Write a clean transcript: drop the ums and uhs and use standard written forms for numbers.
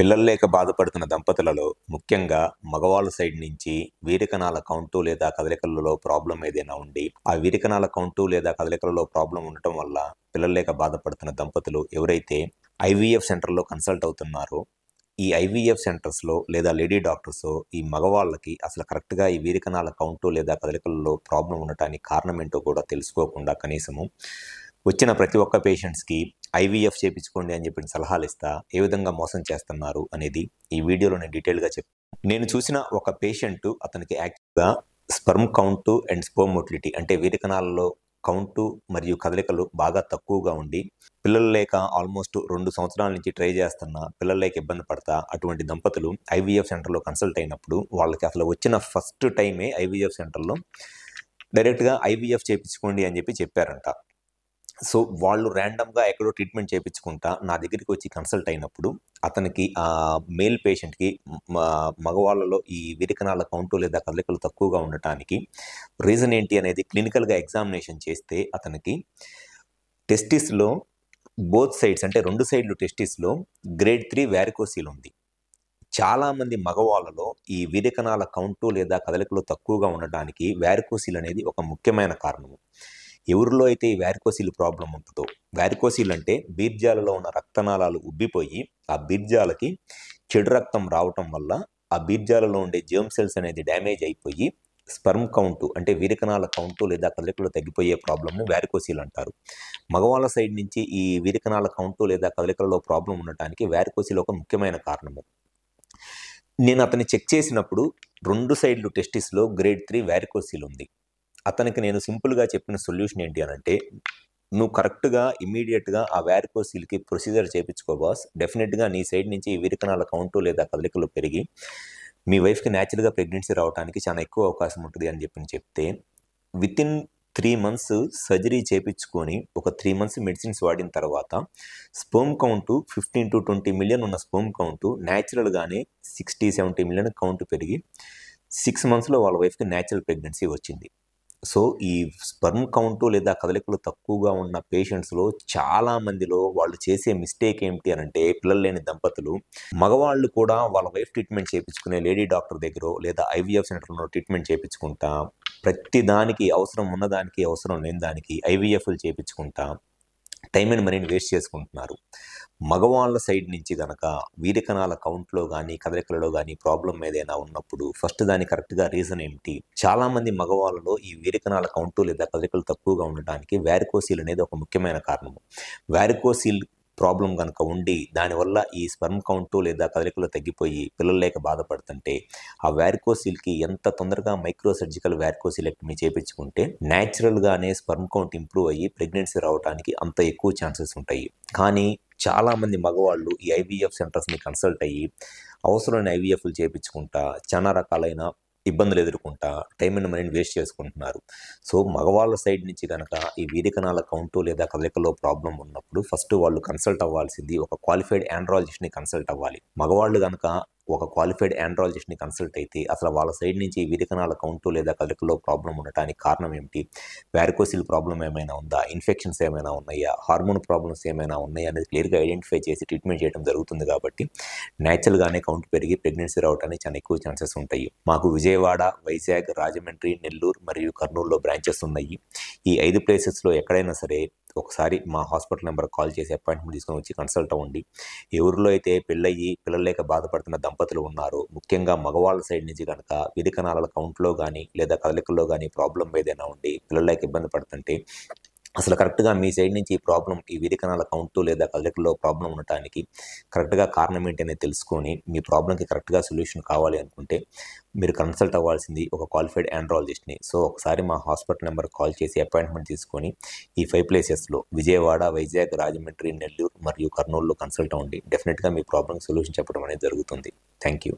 పిల్లలు లేక బాధపడుతున్న దంపతులలో ముఖ్యంగా మగవాళ్ళ సైడ్ నుంచి వీరికణాల కౌంటు లేదా కదలికలలో ప్రాబ్లం ఏదైనా ఉండి ఆ వీరికణాల కౌంటు లేదా కదలికలలో ప్రాబ్లం ఉండటం వల్ల పిల్లలు లేక బాధపడుతున్న దంపతులు ఎవరైతే ఐవీఎఫ్ సెంటర్లో కన్సల్ట్ అవుతున్నారో ఈ ఐవీఎఫ్ సెంటర్స్లో లేదా లేడీ డాక్టర్స్ ఈ మగవాళ్ళకి అసలు కరెక్ట్గా ఈ వీరికణాల కౌంటు లేదా కదలికలలో ప్రాబ్లం ఉండటానికి కారణం ఏంటో కూడా తెలుసుకోకుండా కనీసము వచ్చిన ప్రతి ఒక్క పేషెంట్స్కి ఐవీఎఫ్ చేయించుకోండి అని చెప్పి సలహాలు ఇస్తా ఏ విధంగా మోసం చేస్తున్నారు అనేది ఈ వీడియోలో నేను డీటెయిల్గా నేను చూసిన ఒక పేషెంట్ అతనికి యాక్చువల్గా sperm count and sperm motility అంటే వీరికణాలలో కౌంటు మరియు కదలికలు బాగా తక్కువగా ఉండి పిల్లలు లేక ఆల్మోస్ట్ 2 సంవత్సరాల నుంచి ట్రై చేస్తున్న పిల్లలు లేక ఇబ్బంది పడతా అటువంటి దంపతులు ఐవీఎఫ్ సెంటర్లో కన్సల్ట్ అయినప్పుడు వాళ్ళకి అసలు వచ్చిన ఫస్ట్ టైమే ఐవీఎఫ్ సెంటర్లో డైరెక్ట్గా ఐవీఎఫ్ చేయించుకోండి అని చెప్పారంట. సో వాళ్ళు ర్యాండమ్గా ఎక్కడో ట్రీట్మెంట్ చేయించుకుంటా నా దగ్గరికి వచ్చి కన్సల్ట్ అయినప్పుడు అతనికి ఆ మేల్ పేషెంట్కి మగవాళ్ళలో ఈ వీరికణాల కౌంటు లేదా కదలికలు తక్కువగా ఉండటానికి రీజన్ ఏంటి అనేది క్లినికల్గా ఎగ్జామినేషన్ చేస్తే అతనికి టెస్టిస్లో బోత్ సైడ్స్ అంటే 2 సైడ్లు టెస్టిస్లో గ్రేడ్ 3 వ్యారికోసీల్ ఉంది. చాలామంది మగవాళ్ళలో ఈ వీరికణాల కౌంటు లేదా కదలికలు తక్కువగా ఉండడానికి వ్యారికోసీల్ అనేది ఒక ముఖ్యమైన కారణము. ఎవరిలో అయితే ఈ వ్యారికోసీల్ ప్రాబ్లం ఉంటుందో, వ్యారికోసీల్ అంటే బీర్జాలలో ఉన్న రక్తనాళాలు ఉబ్బిపోయి ఆ బీర్జాలకి చెడు రక్తం రావటం వల్ల ఆ బీర్జాలలో ఉండే జర్మ్ సెల్స్ అనేది డ్యామేజ్ అయిపోయి స్పర్మ్ కౌంటు అంటే వీరికణాల కౌంటు లేదా కదలికలు తగ్గిపోయే ప్రాబ్లంను వ్యారికోసీల్ అంటారు. మగవాళ్ళ సైడ్ నుంచి ఈ వీరికణాల కౌంటు లేదా కదలికలలో ప్రాబ్లం ఉండటానికి వ్యారికోసీల్ ఒక ముఖ్యమైన కారణము. నేను అతన్ని చెక్ చేసినప్పుడు 2 సైడ్లు టెస్టిస్లో గ్రేడ్ 3 వ్యారికోసీల్ ఉంది. అతనికి నేను సింపుల్గా చెప్పిన సొల్యూషన్ ఏంటి అని అంటే, నువ్వు కరెక్ట్గా ఇమీడియట్గా ఆ వ్యారికోసీల్కి ప్రొసీజర్ చేయించుకో బాస్, డెఫినెట్గా నీ సైడ్ నుంచి ఈ వీరికణాల కౌంటు లేదా కదలికలు పెరిగి మీ వైఫ్కి న్యాచురల్గా ప్రెగ్నెన్సీ రావడానికి చాలా ఎక్కువ అవకాశం ఉంటుంది అని చెప్తే వితిన్ 3 మంత్స్ సర్జరీ చేయించుకొని ఒక 3 మంత్స్ మెడిసిన్స్ వాడిన తర్వాత స్పర్మ్ కౌంటు 15 to 20 మిలియన్ ఉన్న స్పర్మ్ కౌంటు న్యాచురల్గానే 60-70 మిలియన్ కౌంటు పెరిగి 6 మంత్స్లో వాళ్ళ వైఫ్కి న్యాచురల్ ప్రెగ్నెన్సీ వచ్చింది. సో ఈ స్పర్మ్ కౌంటు లేదా కదలికలు తక్కువగా ఉన్న పేషెంట్స్లో చాలా మందిలో వాళ్ళు చేసే మిస్టేక్ ఏమిటి అని అంటే, పిల్లలు లేని దంపతులు మగవాళ్ళు కూడా వాళ్ళ వైఫ్ ట్రీట్మెంట్ చేయించుకునే లేడీ డాక్టర్ దగ్గర లేదా ఐవీఎఫ్ సెంటర్లో ట్రీట్మెంట్ చేయించుకుంటా ప్రతి దానికి అవసరం ఉన్నదానికి అవసరం లేని దానికి ఐవీఎఫ్లు చేయించుకుంటా టైం అండ్ మనీని వేస్ట్ చేసుకుంటున్నారు. మగవాళ్ళ సైడ్ నుంచి కనుక వీరికణాల కౌంట్లో కానీ కదలికలలో కానీ ప్రాబ్లం ఏదైనా ఉన్నప్పుడు ఫస్ట్ దాని కరెక్ట్గా రీజన్ ఏమిటి? చాలామంది మగవాళ్ళలో ఈ వీరికణాల కౌంటు లేదా కదలికలు తక్కువగా ఉండటానికి వ్యారికోసీల్ అనేది ఒక ముఖ్యమైన కారణము. వ్యారికోసీల్ ప్రాబ్లం కనుక ఉండి దానివల్ల ఈ స్పర్మ్ కౌంటు లేదా కదలికలు తగ్గిపోయి పిల్లలు లేక బాధపడుతుంటే ఆ వ్యారికోసీల్కి ఎంత తొందరగా మైక్రో సర్జికల్ వ్యారికోసీలెక్టమీ చేయించుకుంటే న్యాచురల్గానే స్పర్మ్ కౌంట్ ఇంప్రూవ్ అయ్యి ప్రెగ్నెన్సీ రావడానికి అంత ఎక్కువ ఛాన్సెస్ ఉంటాయి. కానీ చాలామంది మగవాళ్ళు ఈ ఐవీఎఫ్ సెంటర్స్ని కన్సల్ట్ అయ్యి అవసరమైన ఐవీఎఫ్లు చేయించుకుంటా చాలా రకాలైన ఇబ్బందులు ఎదుర్కొంటా టైం అండ్ మనీని వేస్ట్ చేసుకుంటున్నారు. సో మగవాళ్ళ సైడ్ నుంచి కనుక ఈ వీరికణాల కౌంటు లేదా కదలికలో ప్రాబ్లం ఉన్నప్పుడు ఫస్ట్ వాళ్ళు కన్సల్ట్ అవ్వాల్సింది ఒక క్వాలిఫైడ్ ఆండ్రాలజిస్ట్ని కన్సల్ట్ అవ్వాలి. మగవాళ్ళు కనుక ఒక క్వాలిఫైడ్ ఆండ్రాలజిస్ట్ని కన్సల్ట్ అయితే అసలు వాళ్ళ సైడ్ నుంచి వీరికణాల కౌంటు లేదా కదలికలో ప్రాబ్లం ఉండటానికి కారణం ఏమిటి, వ్యారికోసిల్ ప్రాబ్లం ఏమైనా ఉందా, ఇన్ఫెక్షన్స్ ఏమైనా ఉన్నాయా, హార్మోన్ ప్రాబ్లమ్స్ ఏమైనా ఉన్నాయా అనేది క్లియర్గా ఐడెంటిఫై చేసి ట్రీట్మెంట్ చేయడం జరుగుతుంది. కాబట్టి న్యాచురల్గానే కౌంట్ పెరిగి ప్రెగ్నెన్సీ రావడానికి చాలా ఎక్కువ ఛాన్సెస్ ఉంటాయి. మాకు విజయవాడ, వైజాగ్, రాజమండ్రి, నెల్లూరు మరియు కర్నూలులో బ్రాంచెస్ ఉన్నాయి. ఈ 5 ప్లేసెస్లో ఎక్కడైనా సరే ఒకసారి మా హాస్పిటల్ నెంబర్ కాల్ చేసి అపాయింట్మెంట్ తీసుకొని వచ్చి కన్సల్ట్ అవ్వండి. ఎవరిలో అయితే పెళ్ళయ్యి పిల్లలు లేక బాధపడుతున్న దంపతులు ఉన్నారో ముఖ్యంగా మగవాళ్ళ సైడ్ నుంచి కనుక వీరికణాల కౌంట్లో కానీ లేదా కదలికల్లో కానీ ప్రాబ్లం ఏదైనా ఉండి పిల్లలు లేక ఇబ్బంది పడుతుంటే అసలు కరెక్ట్గా మీ సైడ్ నుంచి ఈ ప్రాబ్లం ఈ వీరికణాల కౌంటు లేదా కదలికల్లో ప్రాబ్లం ఉండటానికి కరెక్ట్గా కారణం ఏంటి అనేది తెలుసుకొని మీ ప్రాబ్లంకి కరెక్ట్గా సొల్యూషన్ కావాలి అనుకుంటే మీరు కన్సల్ట్ అవ్వాల్సింది ఒక క్వాలిఫైడ్ ఆండ్రాలజిస్ట్ని. సో ఒకసారి మా హాస్పిటల్ నెంబర్ కాల్ చేసి అపాయింట్మెంట్ తీసుకొని ఈ 5 ప్లేసెస్లో విజయవాడ, వైజాగ్, రాజమండ్రి, నెల్లూరు మరియు కర్నూలులో కన్సల్ట్ అవ్వండి. డెఫినెట్గా మీ ప్రాబ్లం సొల్యూషన్ చెప్పడం అనేది జరుగుతుంది. Thank you.